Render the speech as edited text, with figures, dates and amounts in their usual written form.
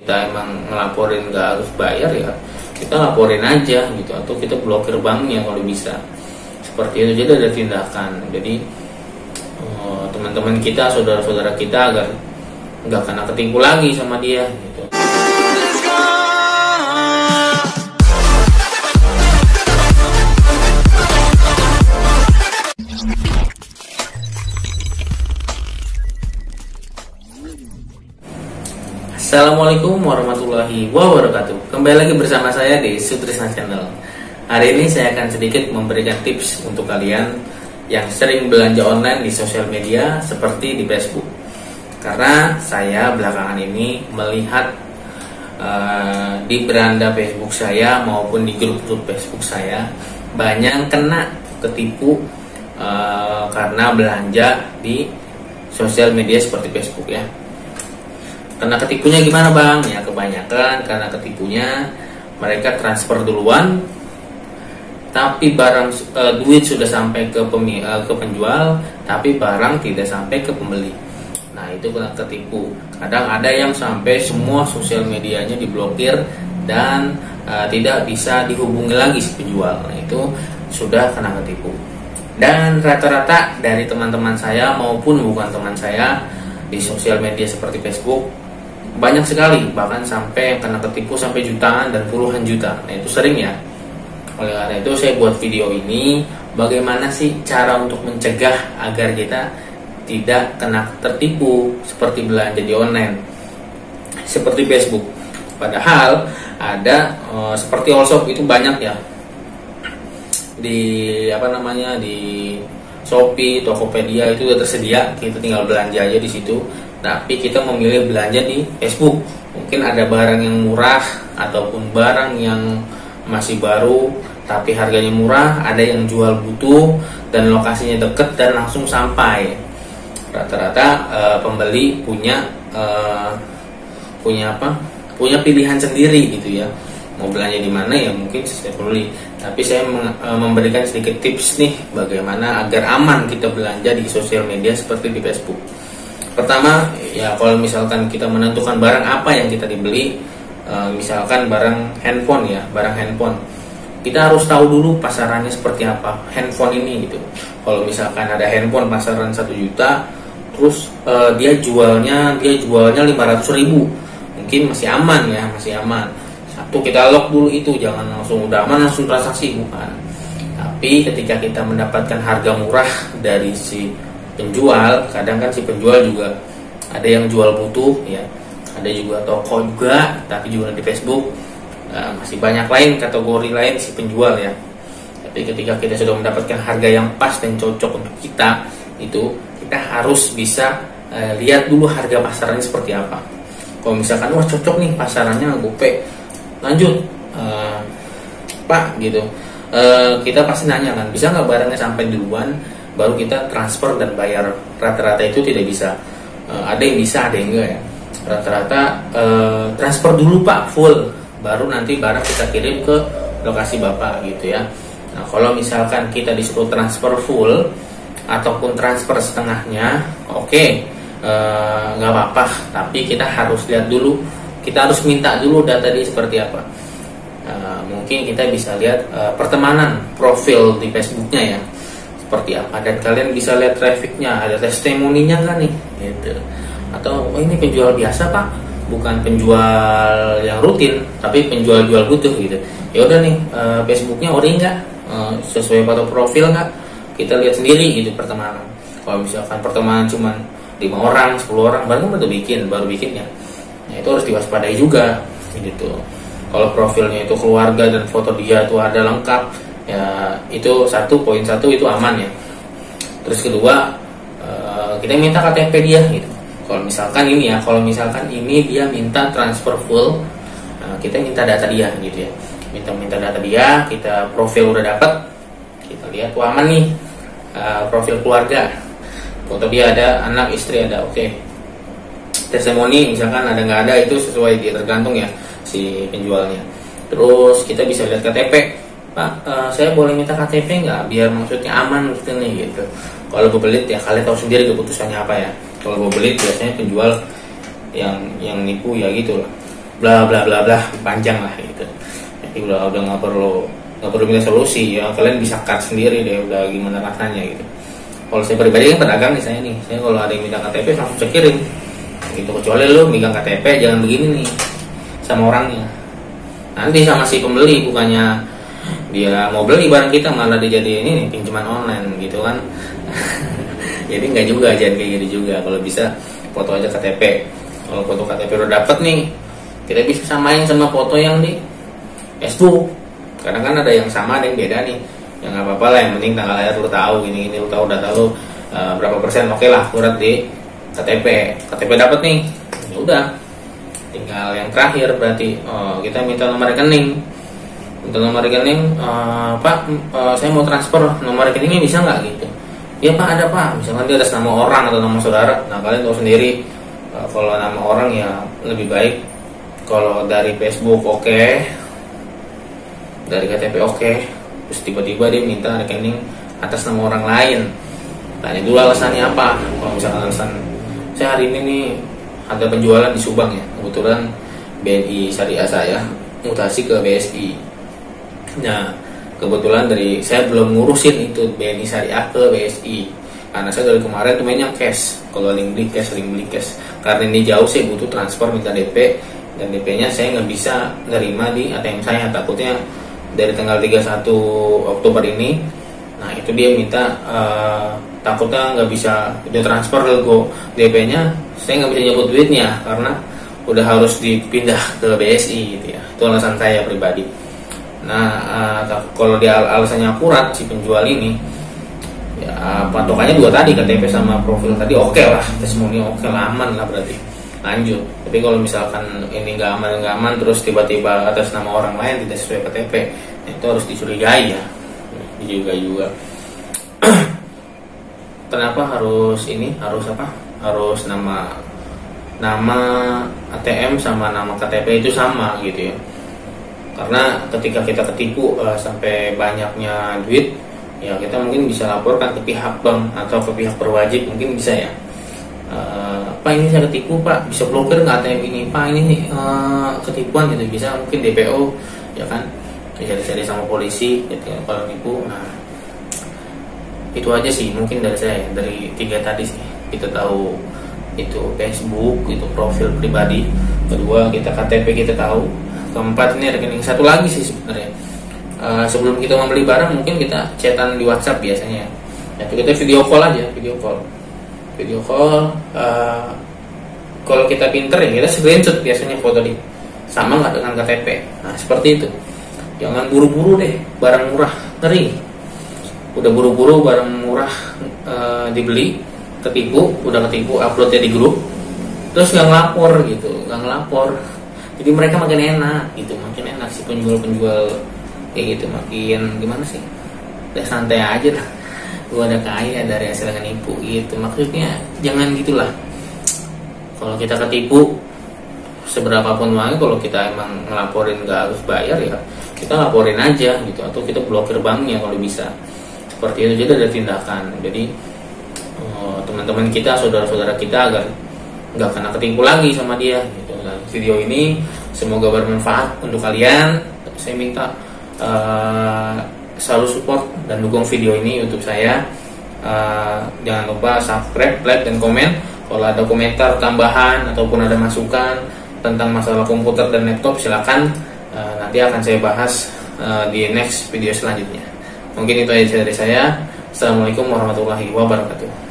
kita emang ngelaporin nggak harus bayar ya kita laporin aja gitu, atau kita blokir banknya kalau bisa, seperti itu. Jadi ada tindakan. Jadi teman-teman kita, saudara-saudara kita agar nggak kena ketipu lagi sama dia gitu. Assalamualaikum warahmatullahi wabarakatuh. Kembali lagi bersama saya di Sutrisna Channel. Hari ini saya akan sedikit memberikan tips untuk kalian yang sering belanja online di sosial media seperti di Facebook. Karena saya belakangan ini melihat di beranda Facebook saya maupun di grup-grup Facebook saya banyak kena ketipu karena belanja di sosial media seperti Facebook ya. Karena ketipunya gimana bang? Ya kebanyakan karena ketipunya mereka transfer duluan, tapi barang duit sudah sampai ke penjual, tapi barang tidak sampai ke pembeli. Nah itu kena ketipu. Kadang ada yang sampai semua sosial medianya diblokir dan tidak bisa dihubungi lagi si penjual. Nah itu sudah kena ketipu. Dan rata-rata dari teman-teman saya maupun bukan teman saya di sosial media seperti Facebook banyak sekali, bahkan sampai yang kena ketipu sampai jutaan dan puluhan juta. Nah itu sering ya. Oleh karena itu saya buat video ini, bagaimana sih cara untuk mencegah agar kita tidak kena tertipu seperti belanja di online seperti Facebook. Padahal ada seperti Allshop itu banyak ya di di Shopee, Tokopedia itu udah tersedia, kita tinggal belanja aja di situ. Tapi kita memilih belanja di Facebook. Mungkin ada barang yang murah ataupun barang yang masih baru tapi harganya murah, ada yang jual butuh dan lokasinya deket dan langsung sampai. Rata-rata pembeli punya pilihan sendiri gitu ya. Mau belanja di mana ya mungkin saya beli. Tapi saya memberikan sedikit tips nih bagaimana agar aman kita belanja di sosial media seperti di Facebook. Pertama, ya kalau misalkan kita menentukan barang apa yang kita dibeli, misalkan barang handphone ya, barang handphone, kita harus tahu dulu pasarannya seperti apa handphone ini gitu. Kalau misalkan ada handphone pasaran 1 juta, terus dia jualnya 500.000, mungkin masih aman ya, masih aman. Satu, kita lock dulu itu, jangan langsung udah aman langsung transaksi, bukan. Tapi ketika kita mendapatkan harga murah dari si penjual, kadang kan si penjual juga ada yang jual butuh ya, ada juga toko juga, tapi juga di Facebook masih banyak lain kategori lain si penjual ya. Tapi ketika kita sudah mendapatkan harga yang pas dan cocok untuk kita, itu kita harus bisa lihat dulu harga pasarannya seperti apa. Kalau misalkan wah cocok nih pasarannya gope, lanjut Pak gitu, kita pasti nanya kan, bisa nggak barangnya sampai duluan baru kita transfer dan bayar. Rata-rata itu tidak bisa, ada yang bisa, ada yang enggak ya. Rata-rata transfer dulu Pak full, baru nanti barang kita kirim ke lokasi Bapak gitu ya. Nah kalau misalkan kita disuruh transfer full ataupun transfer setengahnya, oke, nggak apa-apa, tapi kita harus lihat dulu, kita harus minta dulu data dia seperti apa. Mungkin kita bisa lihat pertemanan, profil di Facebooknya ya seperti apa, dan kalian bisa lihat trafficnya, ada testimoninya kan nih gitu. Atau oh, ini penjual biasa Pak, bukan penjual yang rutin tapi penjual jual butuh gitu. Ya udah nih Facebooknya ori nggak, sesuai foto profil nggak, kita lihat sendiri gitu pertemanan. Kalau misalkan pertemanan cuma 5 orang 10 orang baru bikin ya, nah itu harus diwaspadai juga gitu. Kalau profilnya itu keluarga dan foto dia itu ada lengkap ya, itu poin satu itu aman ya. Terus kedua, kita minta KTP dia gitu. Kalau misalkan ini dia minta transfer full, kita minta data dia gitu ya. Minta data dia, kita profil udah dapat, kita lihat wah aman nih, profil keluarga, foto dia ada, anak istri ada, oke. Testimoni misalkan ada nggak ada, itu sesuai dia, tergantung ya si penjualnya. Terus kita bisa lihat KTP. Pak, saya boleh minta KTP nggak biar maksudnya aman gitu nih gitu. Kalau bebelit ya kalian tahu sendiri keputusannya apa ya. Kalau bebelit biasanya penjual yang nipu ya gitu lah. bla bla bla bla, panjang lah gitu. Jadi udah nggak perlu minta solusi ya, kalian bisa cut sendiri deh udah gimana rasanya gitu. Kalau saya pribadi kan pedagang nih, saya kalau ada yang minta KTP langsung saya kirim gitu, kecuali lu megang KTP jangan begini nih sama orangnya, nanti sama si pembeli bukannya dia mau beli barang kita malah dijadiin ini pinjaman online gitu kan. Jadi nggak juga, jangan kayak gitu juga. Kalau bisa foto aja KTP. Kalau foto KTP udah dapet nih, kita bisa samain sama foto yang di Facebook. Kadang kan ada yang sama, ada yang beda nih. Ya nggak apa-apa lah, yang penting tanggal lahir lu tahu, ini lu tahu, data lu berapa persen, oke lah akurat di KTP. KTP dapet nih, ya udah. Tinggal yang terakhir berarti kita minta nomor rekening. Minta nomor rekening, Pak, saya mau transfer, nomor rekeningnya bisa nggak gitu? Ya Pak, ada Pak. Misalkan dia atas nama orang atau nama saudara, nah kalian tahu sendiri kalau nama orang ya lebih baik kalau dari Facebook oke, dari KTP oke, terus tiba-tiba dia minta rekening atas nama orang lain. Tanya dulu alasannya apa. Kalau misalkan alasan saya hari ini nih ada penjualan di Subang ya, kebetulan BNI Syariah saya mutasi ke BSI. Nah kebetulan dari saya belum ngurusin itu BNI Syariah ke BSI karena saya dari kemarin tuh mainnya cash. Kalau link beli cash, karena ini jauh saya butuh transfer minta DP, dan DP-nya saya nggak bisa nerima di ATM saya, takutnya dari tanggal 31 Oktober ini, nah itu dia minta takutnya nggak bisa itu transfer ke DP-nya, saya nggak bisa nyebut duitnya karena udah harus dipindah ke BSI gitu ya. Itu alasan saya pribadi. Nah kalau dia alasannya akurat si penjual ini, ya patokannya juga tadi KTP sama profil tadi oke lah, testimoni oke lah, aman lah berarti lanjut. Tapi kalau misalkan ini nggak aman terus tiba-tiba atas nama orang lain tidak sesuai KTP, itu harus dicurigai ya, dicurigai juga. Kenapa harus harus nama ATM sama nama KTP itu sama gitu ya? Karena ketika kita ketipu sampai banyaknya duit, ya kita mungkin bisa laporkan ke pihak bank atau ke pihak berwajib, mungkin bisa ya. Pak ini saya ketipu Pak, bisa blokir nggak ATM ini Pak, ini ketipuan gitu, bisa mungkin DPO ya kan, cari-cari sama polisi gitu ya, kalau nipu. Nah itu aja sih mungkin dari saya, dari 3 tadi sih. Kita tahu itu Facebook, itu profil pribadi, kedua kita KTP kita tahu, keempat ini rekening. Satu lagi sih sebenarnya, sebelum kita membeli barang mungkin kita chatan di WhatsApp biasanya ya, kita video call aja, video call. Kalau kita pinter ya kita screenshot biasanya foto di sama nggak dengan KTP. Nah seperti itu, jangan buru-buru deh barang murah, ngeri. Udah buru-buru barang murah dibeli, udah ketipu, uploadnya di grup, terus nggak ngelapor gitu, jadi mereka makin enak gitu, si penjual kayak gitu, makin gimana sih, udah santai aja lah, gua ada kaya dari hasil nipu gitu. Maksudnya jangan gitulah. Kalau kita ketipu seberapapun uangnya, kalau kita emang ngelaporin nggak harus bayar ya kita laporin aja gitu, atau kita blokir banknya kalau bisa. Seperti itu, jadi ada tindakan. Jadi teman-teman kita, saudara-saudara kita agar nggak kena ketipu lagi sama dia gitu. Dan video ini semoga bermanfaat untuk kalian. Saya minta selalu support dan dukung video ini YouTube saya. Jangan lupa subscribe, like, dan komen. Kalau ada komentar tambahan ataupun ada masukan tentang masalah komputer dan laptop, silakan nanti akan saya bahas di next video selanjutnya. Mungkin itu aja dari saya. Assalamualaikum warahmatullahi wabarakatuh.